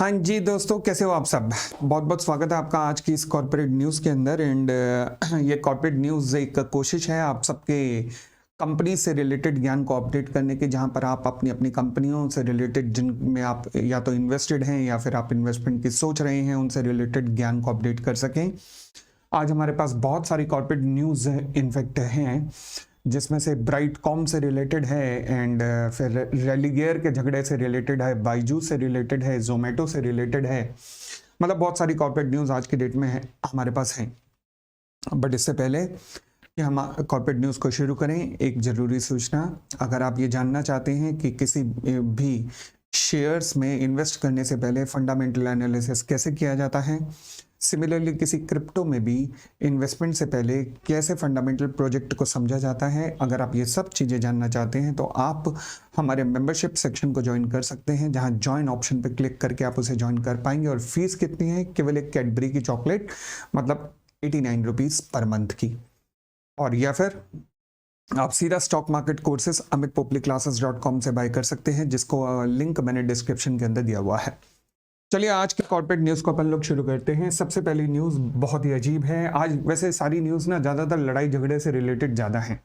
हाँ जी दोस्तों, कैसे हो आप सब। बहुत बहुत स्वागत है आपका आज की इस कॉर्पोरेट न्यूज़ के अंदर। एंड ये कॉर्पोरेट न्यूज़ एक कोशिश है आप सबके कंपनी से रिलेटेड ज्ञान को अपडेट करने की, जहां पर आप अपनी अपनी कंपनियों से रिलेटेड जिनमें आप या तो इन्वेस्टेड हैं या फिर आप इन्वेस्टमेंट की सोच रहे हैं, उनसे रिलेटेड ज्ञान को अपडेट कर सकें। आज हमारे पास बहुत सारी कॉर्पोरेट न्यूज़ इनफैक्ट हैं, जिसमें से ब्राइटकॉम से रिलेटेड है, एंड फिर रेलिगेयर के झगड़े से रिलेटेड है, बायजूस से रिलेटेड है, जोमेटो से रिलेटेड है। मतलब बहुत सारी कॉर्पोरेट न्यूज़ आज की डेट में है हमारे पास हैं। बट इससे पहले कि हम कॉर्पोरेट न्यूज़ को शुरू करें, एक ज़रूरी सूचना। अगर आप ये जानना चाहते हैं कि किसी भी शेयर्स में इन्वेस्ट करने से पहले फंडामेंटल एनालिसिस कैसे किया जाता है, सिमिलरली किसी क्रिप्टो में भी इन्वेस्टमेंट से पहले कैसे फंडामेंटल प्रोजेक्ट को समझा जाता है, अगर आप ये सब चीज़ें जानना चाहते हैं तो आप हमारे मेंबरशिप सेक्शन को ज्वाइन कर सकते हैं, जहां ज्वाइन ऑप्शन पर क्लिक करके आप उसे ज्वाइन कर पाएंगे। और फीस कितनी है? केवल एक कैडबरी की चॉकलेट, मतलब 89 रुपीज़ पर मंथ की। और या फिर आप सीधा स्टॉक मार्केट कोर्सेज amitpopleyclasses.com से बाय कर सकते हैं, जिसको लिंक मैंने डिस्क्रिप्शन के अंदर दिया हुआ है। चलिए आज के कॉर्पोरेट न्यूज़ को अपन लोग शुरू करते हैं। सबसे पहली न्यूज़ बहुत ही अजीब है आज। वैसे सारी न्यूज़ ना ज़्यादातर लड़ाई झगड़े से रिलेटेड ज़्यादा है।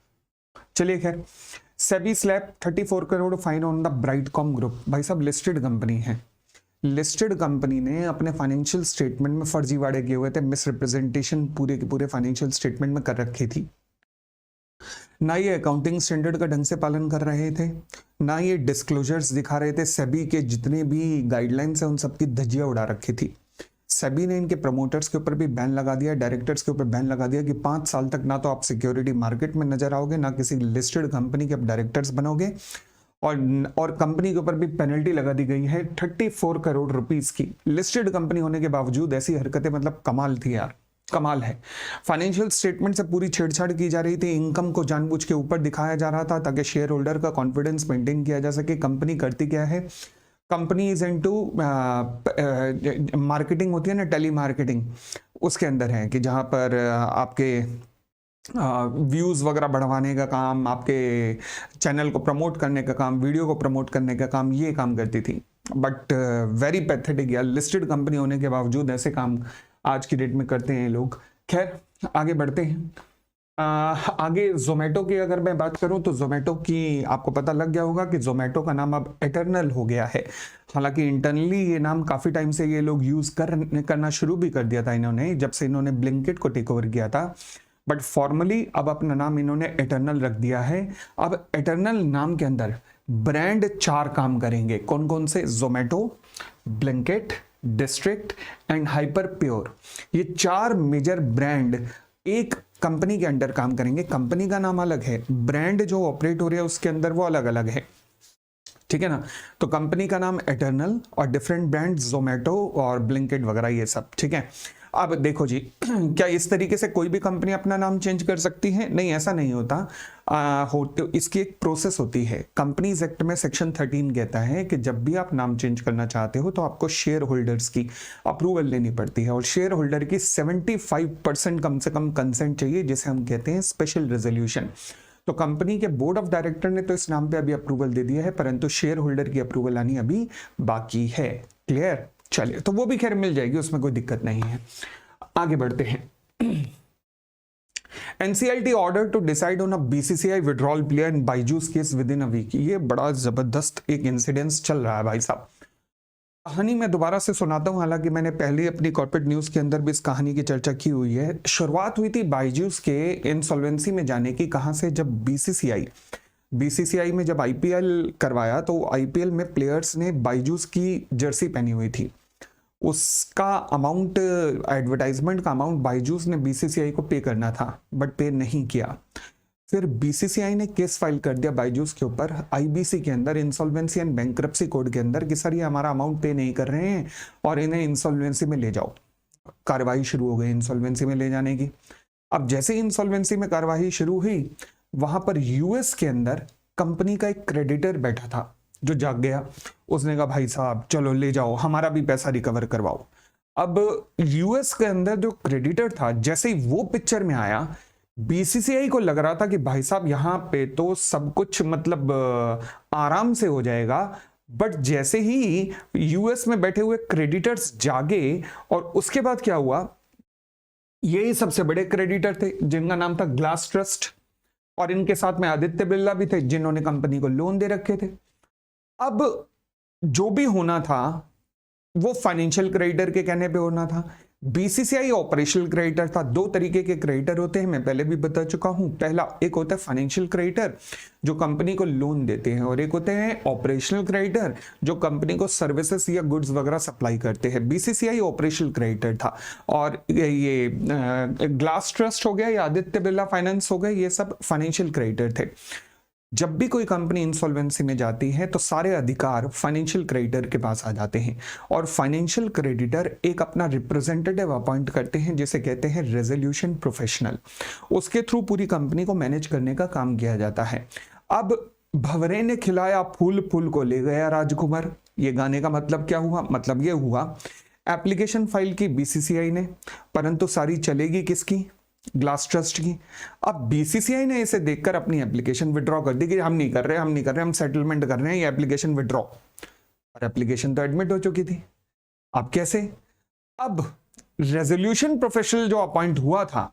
चलिए खैर, SEBI slap 34 crore fine on the Brightcom group. भाई साहब, लिस्टेड कंपनी है। लिस्टेड कंपनी ने अपने फाइनेंशियल स्टेटमेंट में फर्जीवाड़े किए हुए थे, मिस रिप्रेजेंटेशन पूरे के पूरे फाइनेंशियल स्टेटमेंट में कर रखी थी। ना ये अकाउंटिंग स्टैंडर्ड का ढंग से पालन कर रहे थे, ना ये डिस्क्लोजर्स दिखा रहे थे। सेबी के जितने भी गाइडलाइंस हैं उन सबकी धज्जियां उड़ा रखी थी। सेबी ने इनके प्रमोटर्स के ऊपर भी बैन लगा दिया, डायरेक्टर्स के ऊपर बैन लगा दिया कि 5 साल तक ना तो आप सिक्योरिटी मार्केट में नजर आओगे, ना किसी लिस्टेड कंपनी के आप डायरेक्टर्स बनोगे। और कंपनी के ऊपर भी पेनल्टी लगा दी गई है 34 करोड़ रुपीस की। लिस्टेड कंपनी होने के बावजूद ऐसी हरकतें, मतलब कमाल थी यार, कमाल है। फाइनेंशियल स्टेटमेंट से पूरी छेड़छाड़ की जा रही थी, इनकम को जानबूझ के ऊपर दिखाया जा रहा था ताकि शेयर होल्डर का कॉन्फिडेंस मेंटेन किया जा सके। कंपनी करती क्या है? कंपनी इज इनटू मार्केटिंग होती है ना, टेली मार्केटिंग, उसके अंदर है कि जहां पर आपके व्यूज़ वगैरह बढ़वाने का काम, आपके चैनल को प्रमोट करने का काम, वीडियो को प्रमोट करने का काम, ये काम करती थी। बट वेरी पैथेटिक यार, लिस्टेड कंपनी होने के बावजूद ऐसे काम आज की डेट में करते हैं लोग। खैर आगे बढ़ते हैं। आगे जोमेटो की अगर मैं बात करूं तो जोमेटो की आपको पता लग गया होगा कि जोमेटो का नाम अब एटर्नल हो गया है। हालांकि इंटरनली ये नाम काफ़ी टाइम से ये लोग यूज़ करना शुरू भी कर दिया था इन्होंने, जब से इन्होंने ब्लिंकिट को टेक ओवर किया था। बट फॉर्मली अब अपना नाम इन्होंने एटर्नल रख दिया है। अब एटर्नल नाम के अंदर ब्रांड 4 काम करेंगे। कौन कौन से? Zomato, Blinkit, district and hyper pure. ये 4 मेजर ब्रांड एक कंपनी के अंडर काम करेंगे। कंपनी का नाम अलग है, ब्रांड जो ऑपरेट हो रहे हैं उसके अंदर वो अलग अलग है, ठीक है ना। तो कंपनी का नाम एटर्नल और डिफरेंट ब्रांड जोमेटो और ब्लिंकिट वगैरह, ये सब ठीक है। अब देखो जी, क्या इस तरीके से कोई भी कंपनी अपना नाम चेंज कर सकती है? नहीं, ऐसा नहीं होता। इसकी एक प्रोसेस होती है। कंपनीज एक्ट में सेक्शन 13 कहता है कि जब भी आप नाम चेंज करना चाहते हो तो आपको शेयर होल्डर्स की अप्रूवल लेनी पड़ती है, और शेयर होल्डर की 75% कम से कम कंसेंट चाहिए, जिसे हम कहते हैं स्पेशल रेजोल्यूशन। तो कंपनी के बोर्ड ऑफ डायरेक्टर ने तो इस नाम पे अभी अप्रूवल दे दिया है, परंतु शेयर होल्डर की अप्रूवल आनी अभी बाकी है। क्लियर? चलिए, तो वो भी खैर मिल जाएगी, उसमें कोई दिक्कत नहीं है। आगे बढ़ते हैं। NCLT order to decide on a BCCI withdrawal player in Byju's case within a week. ये बड़ा जबरदस्त एक इंसिडेंस चल रहा है भाई साहब। कहानी मैं दोबारा से सुनाता हूं, हालांकि मैंने पहले अपनी कॉर्पोरेट न्यूज के अंदर भी इस कहानी की चर्चा की हुई है। शुरुआत हुई थी बायजूस के इंसॉल्वेंसी में जाने की। कहां से? जब BCCI में जब IPL करवाया तो IPL में प्लेयर्स ने बायजूस की जर्सी पहनी हुई थी। उसका अमाउंट, एडवर्टाइजमेंट का अमाउंट बायजूस ने BCCI को पे करना था, बट पे नहीं किया। फिर BCCI ने केस फाइल कर दिया बायजूस के ऊपर IBC के अंदर, इंसॉल्वेंसी एंड बैंक्रप्सी कोड के अंदर, कि सर ये हमारा अमाउंट पे नहीं कर रहे हैं और इन्हें इंसॉल्वेंसी में ले जाओ। कार्रवाई शुरू हो गई इंसॉल्वेंसी में ले जाने की। अब जैसे ही इंसॉल्वेंसी में कार्रवाई शुरू हुई, वहां पर US के अंदर कंपनी का एक क्रेडिटर बैठा था जो जाग गया। उसने कहा भाई साहब चलो ले जाओ, हमारा भी पैसा रिकवर करवाओ। अब US के अंदर जो क्रेडिटर था, जैसे ही वो पिक्चर में आया, BCCI को लग रहा था कि भाई साहब यहाँ पे तो सब कुछ मतलब आराम से हो जाएगा, बट जैसे ही यूएस में बैठे हुए क्रेडिटर्स जागे और उसके बाद क्या हुआ, यही सबसे बड़े क्रेडिटर थे जिनका नाम था ग्लास ट्रस्ट, और इनके साथ में आदित्य बिरला भी थे जिन्होंने कंपनी को लोन दे रखे थे। अब जो भी होना था वो फाइनेंशियल क्रेडिटर के कहने पे होना था। बीसीसीआई ऑपरेशनल क्रेडिटर था। दो तरीके के क्रेडिटर होते हैं, मैं पहले भी बता चुका हूं। पहला एक होता है फाइनेंशियल क्रेडिटर जो कंपनी को लोन देते हैं, और एक होते हैं ऑपरेशनल क्रेडिटर जो कंपनी को सर्विसेज या गुड्स वगैरह सप्लाई करते हैं। बीसीसीआई ऑपरेशनल क्रेडिटर था, और ये ग्लास ट्रस्ट हो गया या आदित्य बिरला फाइनेंस हो गए, ये सब फाइनेंशियल क्रेडिटर थे। जब भी कोई कंपनी इंसॉल्वेंसी में जाती है तो सारे अधिकार फाइनेंशियल क्रेडिटर के पास आ जाते हैं, और फाइनेंशियल क्रेडिटर एक अपना रिप्रेजेंटेटिव अपॉइंट करते हैं जिसे कहते हैं रेजोल्यूशन प्रोफेशनल। उसके थ्रू पूरी कंपनी को मैनेज करने का काम किया जाता है। अब भंवरे ने खिलाया फूल, फूल को ले गया राजकुमार, ये गाने का मतलब क्या हुआ? मतलब ये हुआ एप्लीकेशन फाइल की बीसीसीआई ने, परंतु सारी चलेगी किसकी? ग्लास ट्रस्ट की। अब बीसीसीआई ने इसे देखकर अपनी एप्लीकेशन विड्रॉ कर दी कि हम नहीं कर रहे, हम सेटलमेंट कर रहे हैं, ये एप्लीकेशन विड्रॉ। और एप्लीकेशन तो एडमिट हो चुकी थी। अब कैसे? अब रेजोल्यूशन प्रोफेशनल जो अपॉइंट हुआ था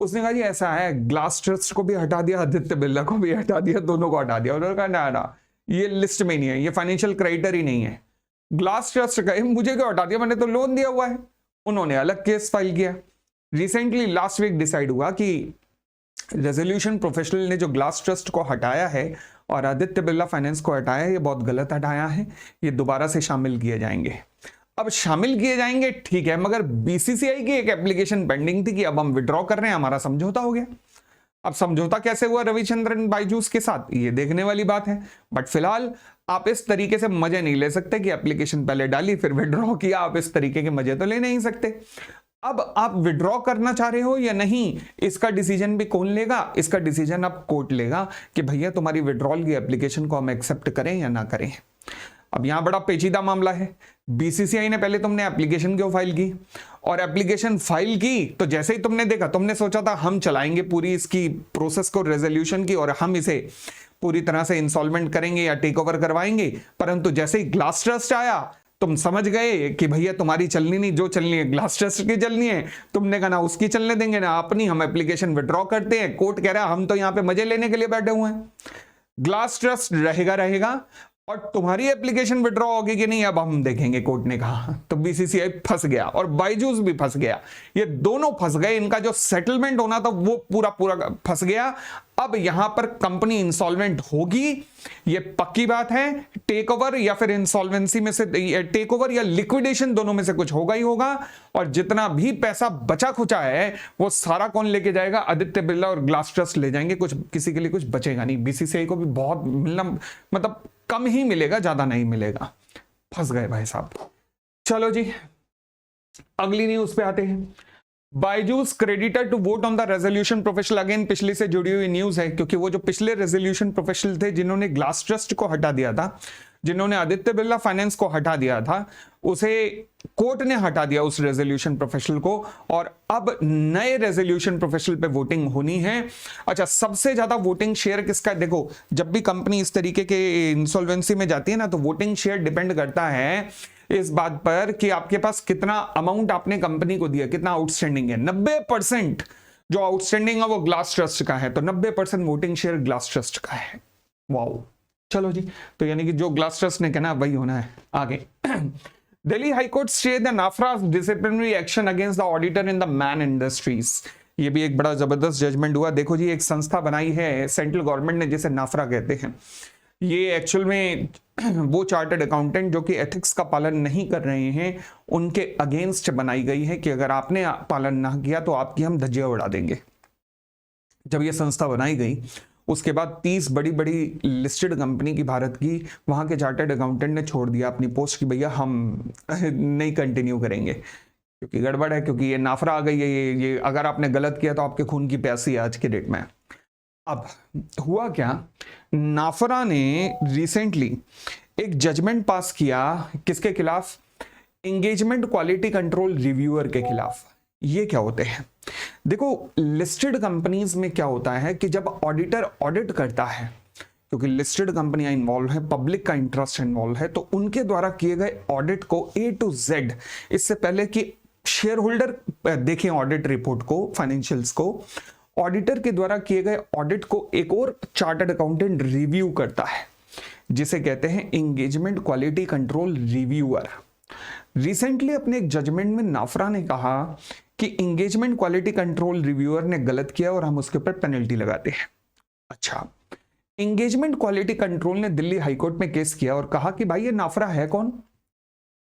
उसने कहा जी ऐसा है, ग्लास ट्रस्ट को भी हटा दिया, आदित्य बिरला को भी हटा दिया, दोनों को हटा दिया। उन्होंने कहा ना, ये लिस्ट में नहीं है, ये फाइनेंशियल क्रेडिटर ही नहीं है। ग्लास ट्रस्ट कहे मुझे क्यों हटा दिया, मैंने तो लोन दिया हुआ है। उन्होंने अलग केस फाइल किया। रिसेंटली लास्ट वीक डिसाइड हुआ कि रेजोल्यूशन प्रोफेशनल ने जो ग्लास ट्रस्ट को हटाया है और आदित्य बिरला फाइनेंस को हटाया है, ये बहुत गलत हटाया है, ये दोबारा से शामिल किए जाएंगे। अब शामिल किए जाएंगे ठीक है, मगर बीसीसीआई की एक एप्लीकेशन पेंडिंग थी कि अब हम विड्रॉ कर रहे हैं, हमारा समझौता हो गया। अब समझौता कैसे हुआ रविचंद्रन बायजूस के साथ, ये देखने वाली बात है। बट फिलहाल आप इस तरीके से मजे नहीं ले सकते कि एप्लीकेशन पहले डाली फिर विड्रॉ किया। आप इस तरीके के मजे तो ले नहीं सकते। अब आप विड्रॉ करना चाह रहे हो या नहीं, इसका डिसीजन भी कौन लेगा? इसका डिसीजन अब कोर्ट लेगा कि भैया तुम्हारी विड्रॉल की एप्लीकेशन को हम एक्सेप्ट करें या ना करें। अब यहां बड़ा पेचीदा मामला है। बीसीसीआई ने पहले तुमने एप्लीकेशन क्यों फाइल की, और एप्लीकेशन फाइल की तो जैसे ही तुमने देखा, तुमने सोचा था हम चलाएंगे पूरी इसकी प्रोसेस को रेजोल्यूशन की और हम इसे पूरी तरह से इंसॉल्वेंट करेंगे या टेक ओवर करवाएंगे, परंतु जैसे ही ग्लास ट्रस्ट आया तुम समझ गए कि भैया तुम्हारी चलनी नहीं, जो चलनी है ग्लास ट्रस्ट की चलनी है। तुमने कहा ना उसकी चलने देंगे ना अपनी, हम एप्लीकेशन विड्रॉ करते हैं। कोर्ट कह रहा है हम तो यहां पे मजे लेने के लिए बैठे हुए हैं। ग्लास ट्रस्ट रहेगा और तुम्हारी एप्लीकेशन विड्रॉ होगी कि नहीं अब हम देखेंगे, कोर्ट ने कहा। तो बीसीसीआई फंस गया और बायजूस भी फंस गया, ये दोनों फंस गए। इनका जो सेटलमेंट होना था वो पूरा फंस गया। अब यहां पर कंपनी इंसॉल्वेंट होगी, ये पक्की बात है। टेक ओवर या फिर इंसॉल्वेंसी में से टेक ओवर या लिक्विडेशन दोनों में से कुछ होगा ही होगा, और जितना भी पैसा बचा खुचा है वो सारा कौन लेके जाएगा? आदित्य बिरला और ग्लास ट्रस्ट ले जाएंगे। कुछ किसी के लिए कुछ बचेगा नहीं। बीसीसीआई को भी बहुत मिलना, मतलब कम ही मिलेगा, ज्यादा नहीं मिलेगा। फंस गए भाई साहब। चलो जी अगली न्यूज पे आते हैं। Byju's creditor to vote on the resolution professional. Again पिछले से जुड़ी हुई न्यूज है, क्योंकि वो जो पिछले रेजोल्यूशन प्रोफेशनल थे जिन्होंने ग्लास ट्रस्ट को हटा दिया था, जिन्होंने आदित्य बिरला फाइनेंस को हटा दिया था, उसे कोर्ट ने हटा दिया उस रेजोल्यूशन प्रोफेशनल को, और अब नए रेजोल्यूशन प्रोफेशनल पे वोटिंग होनी है। अच्छा, सबसे ज्यादा वोटिंग शेयर किसका है? देखो जब भी कंपनी इस तरीके के इंसॉल्वेंसी में जाती है ना, तो वोटिंग शेयर डिपेंड करता है इस बात पर कि आपके पास कितना अमाउंट आपने कंपनी को दिया, कितना आउटस्टैंडिंग है। 90% जो आउटस्टैंडिंग है वो ग्लास ट्रस्ट का है, तो 90% वोटिंग शेयर ग्लास ट्रस्ट का है। वाओ, चलो जी, तो यानी कि जो ग्लास ट्रस्ट ने कहना वही होना है। आगे Delhi high court stay the NFRA's disciplinary action against the auditor in the Man Industries. ये भी एक बड़ा जबरदस्त जजमेंट हुआ। देखो जी, एक संस्था बनाई है सेंट्रल गवर्नमेंट ने जिसे नाफरा कहते हैं। ये एक्चुअल में वो चार्टर्ड अकाउंटेंट जो कि एथिक्स का पालन नहीं कर रहे हैं उनके अगेंस्ट बनाई गई है कि अगर आपने पालन ना किया तो आपकी हम धज्जियां उड़ा देंगे। जब ये संस्था बनाई गई उसके बाद 30 बड़ी बड़ी लिस्टेड कंपनी की भारत की, वहां के चार्टर्ड अकाउंटेंट ने छोड़ दिया अपनी पोस्ट कि भैया हम नहीं कंटिन्यू करेंगे क्योंकि गड़बड़ है, क्योंकि ये नाफरा आ गई है। ये अगर आपने गलत किया तो आपके खून की प्यासी है आज के डेट में। अब हुआ क्या, नाफरा ने रिसेंटली एक जजमेंट पास किया किसके खिलाफ? एंगेजमेंट क्वालिटी कंट्रोल रिव्यूअर के खिलाफ। ये क्या होते हैं? देखो लिस्टेड कंपनीज में क्या होता है कि जब ऑडिटर ऑडिट करता है क्योंकि लिस्टेड कंपनियां इन्वॉल्व है, पब्लिक का इंटरेस्ट इन्वॉल्व है, तो उनके द्वारा किए गए ऑडिट को A to Z, इससे पहले कि शेयर होल्डर देखें ऑडिट रिपोर्ट को, फाइनेंशियल्स को, ऑडिटर के द्वारा किए गए ऑडिट को एक और चार्टर्ड अकाउंटेंट रिव्यू करता है, जिसे कहते हैं engagement quality control reviewer. Recently अपने एक जजमेंट में नाफरा ने कहा कि एंगेजमेंट क्वालिटी कंट्रोल रिव्यूअर ने गलत किया और हम उसके ऊपर पेनल्टी लगाते हैं। अच्छा, एंगेजमेंट क्वालिटी कंट्रोल ने दिल्ली हाईकोर्ट में केस किया और कहा कि भाई ये नाफरा है कौन?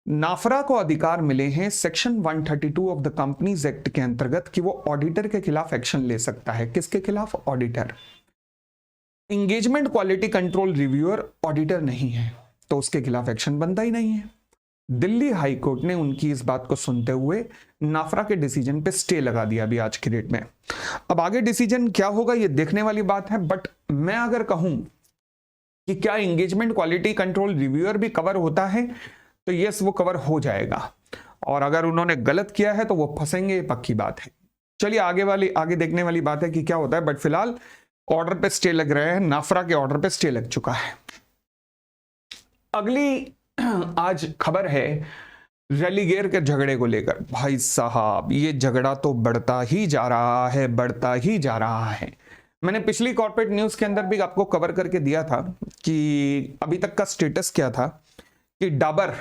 नाफरा को अधिकार मिले हैं section 132 of the companies act के अंतर्गत कि वो ऑडिटर के खिलाफ एक्शन ले सकता है। किसके खिलाफ? Auditor. Engagement quality control reviewer auditor नहीं है, तो उसके खिलाफ एक्शन बनता ही नहीं है। दिल्ली हाई कोर्ट ने उनकी इस बात को सुनते हुए नाफरा के डिसीजन पे स्टे लगा दिया अभी आज की डेट में। अब आगे डिसीजन क्या होगा ये देखने वाली बात है, बट मैं अगर कहूं कि क्या एंगेजमेंट क्वालिटी कंट्रोल रिव्यूअर भी कवर होता है, तो यस वो कवर हो जाएगा, और अगर उन्होंने गलत किया है तो वो फंसेंगे, पक्की बात है। चलिए आगे देखने वाली बात है कि क्या होता है, बट फिलहाल ऑर्डर पे स्टे लग रहे हैं, नाफरा के ऑर्डर पे स्टे लग चुका है। अगली आज खबर है रेलीगेयर के झगड़े को लेकर। भाई साहब ये झगड़ा तो बढ़ता ही जा रहा है, बढ़ता ही जा रहा है। मैंने पिछली कॉर्पोरेट न्यूज के अंदर भी आपको कवर करके दिया था कि अभी तक का स्टेटस क्या था, कि डाबर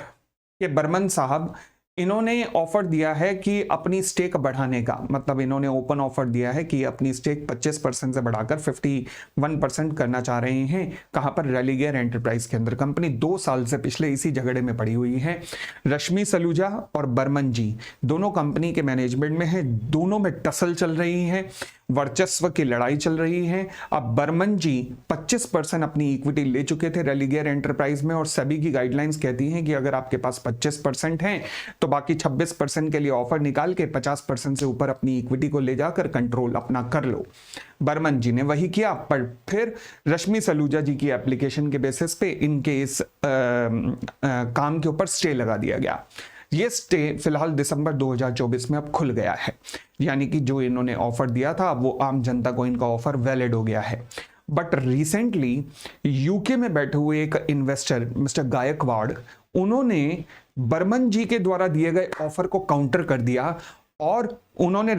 के बर्मन साहब, इन्होंने ऑफर दिया है कि अपनी स्टेक बढ़ाने का, मतलब इन्होंने ओपन ऑफर दिया है कि अपनी स्टेक 25% से बढ़ाकर 51% करना चाह रहे हैं। कहां पर? रेलीगेयर एंटरप्राइज के अंदर। कंपनी 2 साल से पिछले इसी झगड़े में पड़ी हुई है। रश्मि सलूजा और बर्मन जी दोनों कंपनी के मैनेजमेंट में है, दोनों में टसल चल रही है, वर्चस्व की लड़ाई चल रही है। अब बर्मन जी 25% अपनी इक्विटी ले चुके थे रेलीगेयर एंटरप्राइज में, और सभी की गाइडलाइंस कहती हैं कि अगर आपके पास 25% है तो बाकी 26% के लिए ऑफर निकाल के 50% से ऊपर अपनी इक्विटी को ले जाकर कंट्रोल अपना कर लो। बर्मन जी ने वही किया, पर फिर रश्मि सलूजा जी की एप्लीकेशन के बेसिस पे इनके इस काम के ऊपर स्टे लगा दिया गया। ये स्टे फिलहाल दिसंबर 2024 में अब खुल गया है, यानी कि जो इन्होंने ऑफर दिया था वो आम जनता को इनका ऑफर वैलिड हो गया है। बट रिसेंटली यूके में बैठे हुए एक इन्वेस्टर मिस्टर गायकवाड़, उन्होंने बर्मन जी के द्वारा दिए गए ऑफर को काउंटर कर दिया, और उन्होंने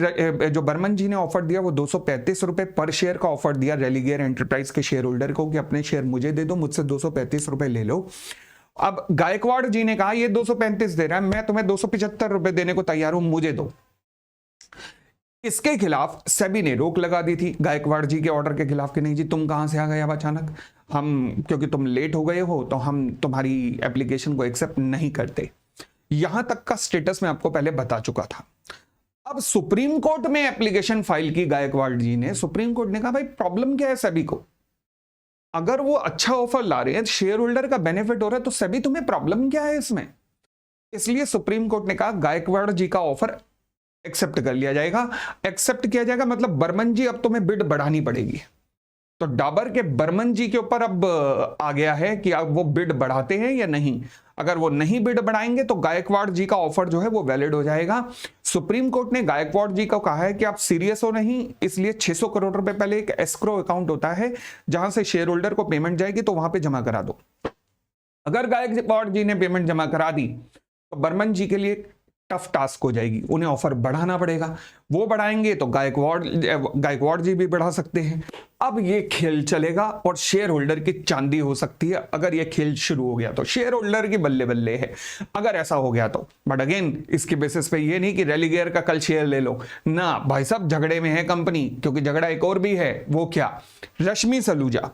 जो बर्मन जी ने ऑफर दिया वो 235 रुपए पर शेयर का ऑफर दिया रेलीगेयर एंटरप्राइज के शेयर होल्डर को कि अपने शेयर मुझे दे दो, मुझसे 235 रुपए ले लो। अब गायकवाड़ जी ने कहा ये 235 दे रहा है, मैं तुम्हें 275 रुपए देने को तैयार हूं, मुझे दो। इसके खिलाफ सेबी ने रोक लगा दी थी गायकवाड़ जी के ऑर्डर के खिलाफ कि नहीं जी तुम कहां से आ गए अब अचानक, हम क्योंकि तुम लेट हो गए हो तो हम तुम्हारी एप्लीकेशन को एक्सेप्ट नहीं करते। यहां तक का स्टेटस मैं आपको पहले बता चुका था। अब सुप्रीम कोर्ट में एप्लीकेशन फाइल की गायकवाड़ जी ने, सुप्रीम कोर्ट ने कहा भाई प्रॉब्लम क्या है सेबी को, अगर वो अच्छा ऑफर ला रहे हैं, शेयर होल्डर का बेनिफिट हो रहा है, तो सेबी तुम्हें प्रॉब्लम क्या है इसमें? इसलिए सुप्रीम कोर्ट ने कहा गायकवाड़ जी का ऑफर एक्सेप्ट कर लिया जाएगा। एक्सेप्ट किया जाएगा मतलब बर्मन जी अब तुम्हें बिड बढ़ानी पड़ेगी। तो डाबर के बर्मन जी के ऊपर अब आ गया है कि अब वो बिड बढ़ाते हैं या नहीं। अगर वो नहीं बिड बढ़ाएंगे तो गायकवाड़ जी का ऑफर जो है वो वैलिड हो जाएगा। सुप्रीम कोर्ट ने गायकवाड़ जी को कहा है कि आप सीरियस हो नहीं, इसलिए 600 करोड़ रुपए पहले एक एस्क्रो अकाउंट होता है जहां से शेयर होल्डर को पेमेंट जाएगी, तो वहां पे जमा करा दो। अगर गायकवाड़ जी ने पेमेंट जमा करा दी तो बर्मन जी के लिए टफ टास्क हो जाएगी, उन्हें ऑफर बढ़ाना पड़ेगा। वो बढ़ाएंगे तो गायकवाड़ जी भी बढ़ा सकते हैं। अब ये खेल चलेगा और शेयर होल्डर की चांदी हो सकती है अगर ये खेल शुरू हो गया तो। शेयर होल्डर की बल्ले बल्ले है अगर ऐसा हो गया तो। बट अगेन इसके बेसिस पे ये नहीं कि रेलीगेयर का कल शेयर ले लो ना, भाई साहब झगड़े में है कंपनी, क्योंकि झगड़ा एक और भी है। वो क्या? रश्मि सलूजा।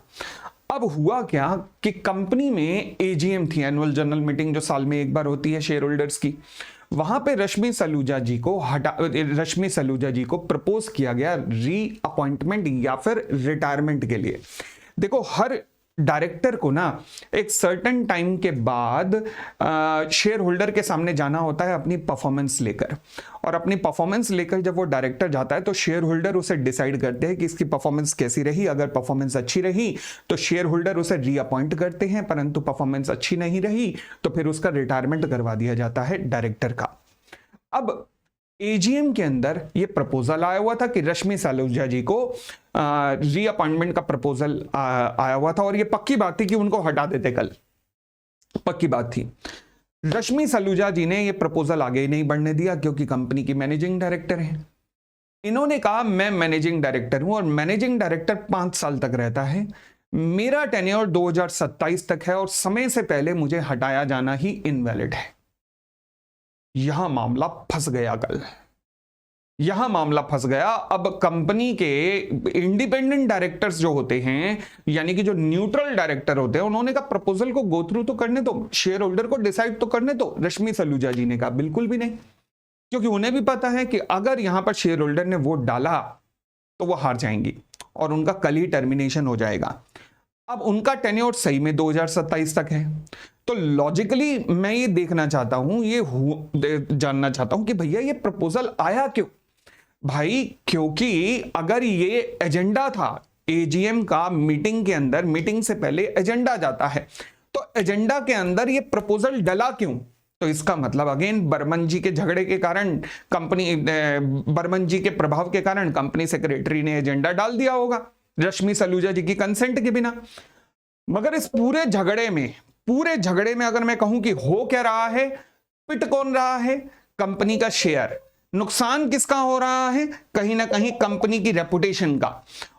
अब हुआ क्या कि कंपनी में एजीएम थी, एनुअल जनरल मीटिंग जो साल में एक बार होती है शेयर होल्डर्स की, वहां पे रश्मि सलूजा जी को प्रपोज किया गया री अपॉइंटमेंट या फिर रिटायरमेंट के लिए। देखो हर डायरेक्टर को ना एक सर्टेन टाइम के बाद शेयर होल्डर के सामने जाना होता है अपनी परफॉर्मेंस लेकर, और अपनी परफॉर्मेंस लेकर जब वो डायरेक्टर जाता है तो शेयर होल्डर उसे डिसाइड करते हैं कि इसकी परफॉर्मेंस कैसी रही। अगर परफॉर्मेंस अच्छी रही तो शेयर होल्डर उसे रीअपॉइंट करते हैं, परंतु परफॉर्मेंस अच्छी नहीं रही तो फिर उसका रिटायरमेंट करवा दिया जाता है डायरेक्टर का। अब एजीएम के अंदर ये प्रपोजल आया हुआ था कि रश्मि सलूजा जी को रीअपॉइंटमेंट का प्रपोजल आया हुआ था, और ये पक्की बात थी कि उनको हटा देते कल, पक्की बात थी। रश्मि सलूजा जी ने ये प्रपोजल आगे ही नहीं बढ़ने दिया, क्योंकि कंपनी की मैनेजिंग डायरेक्टर हैं। इन्होंने कहा मैं मैनेजिंग डायरेक्टर हूं, और मैनेजिंग डायरेक्टर 5 साल तक रहता है, मेरा टेन्योर 2027 तक है, और समय से पहले मुझे हटाया जाना ही इनवैलिड है। यहां मामला फंस गया कल, यहां मामला फंस गया। अब कंपनी के इंडिपेंडेंट डायरेक्टर्स जो होते हैं, यानी कि जो न्यूट्रल डायरेक्टर होते हैं, उन्होंने कहा प्रपोजल को गो थ्रू तो करने दो, शेयर होल्डर को डिसाइड तो करने दो। रश्मि सलूजा जी ने कहा बिल्कुल भी नहीं, क्योंकि उन्हें भी पता है कि अगर यहां पर शेयर होल्डर ने वोट डाला तो वो हार जाएंगी और उनका कल ही टर्मिनेशन हो जाएगा। अब उनका टेन्योर सही में 2027 तक है, तो लॉजिकली मैं ये देखना चाहता हूं, जानना चाहता हूं कि भैया ये प्रपोजल आया क्यों भाई? क्योंकि अगर ये एजेंडा था एजीएम का, मीटिंग के अंदर, मीटिंग से पहले एजेंडा जाता है, तो एजेंडा के अंदर ये प्रपोजल डला क्यों? तो इसका मतलब अगेन बर्मन जी के झगड़े के कारण, बर्मन जी के प्रभाव के कारण कंपनी सेक्रेटरी ने एजेंडा डाल दिया होगा रश्मि सलूजा जी की कंसेंट के बिना। मगर इस पूरे झगड़े में अगर मैं कहूं कि हो क्या रहा है, पिट कौन रहा है? कंपनी का शेयर। नुकसान किसका हो रहा है? कहीं ना कहीं कंपनी की रेपुटेशन का।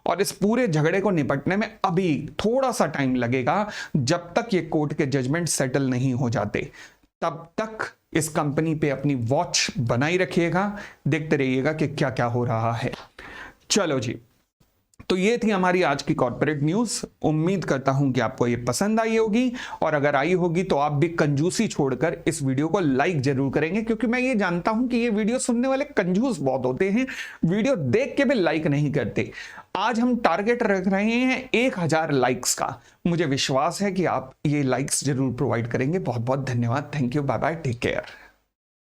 और इस पूरे झगड़े को निपटने में अभी थोड़ा सा टाइम लगेगा, जब तक ये कोर्ट के जजमेंट सेटल नहीं हो जाते। तब तक इस कंपनी पे अपनी वॉच बनाई रखिएगा, देखते रहिएगा कि क्या क्या हो रहा है। चलो जी, तो ये थी हमारी आज की कॉर्पोरेट न्यूज। उम्मीद करता हूं कि आपको ये पसंद आई होगी, और अगर आई होगी तो आप भी कंजूसी छोड़कर इस वीडियो को लाइक जरूर करेंगे, क्योंकि मैं ये जानता हूं कि ये वीडियो सुनने वाले कंजूस बहुत होते हैं, वीडियो देख के भी लाइक नहीं करते। आज हम टारगेट रख रहे हैं 1000 लाइक्स का। मुझे विश्वास है कि आप ये लाइक्स जरूर प्रोवाइड करेंगे। बहुत बहुत धन्यवाद। Thank you, bye bye, take care.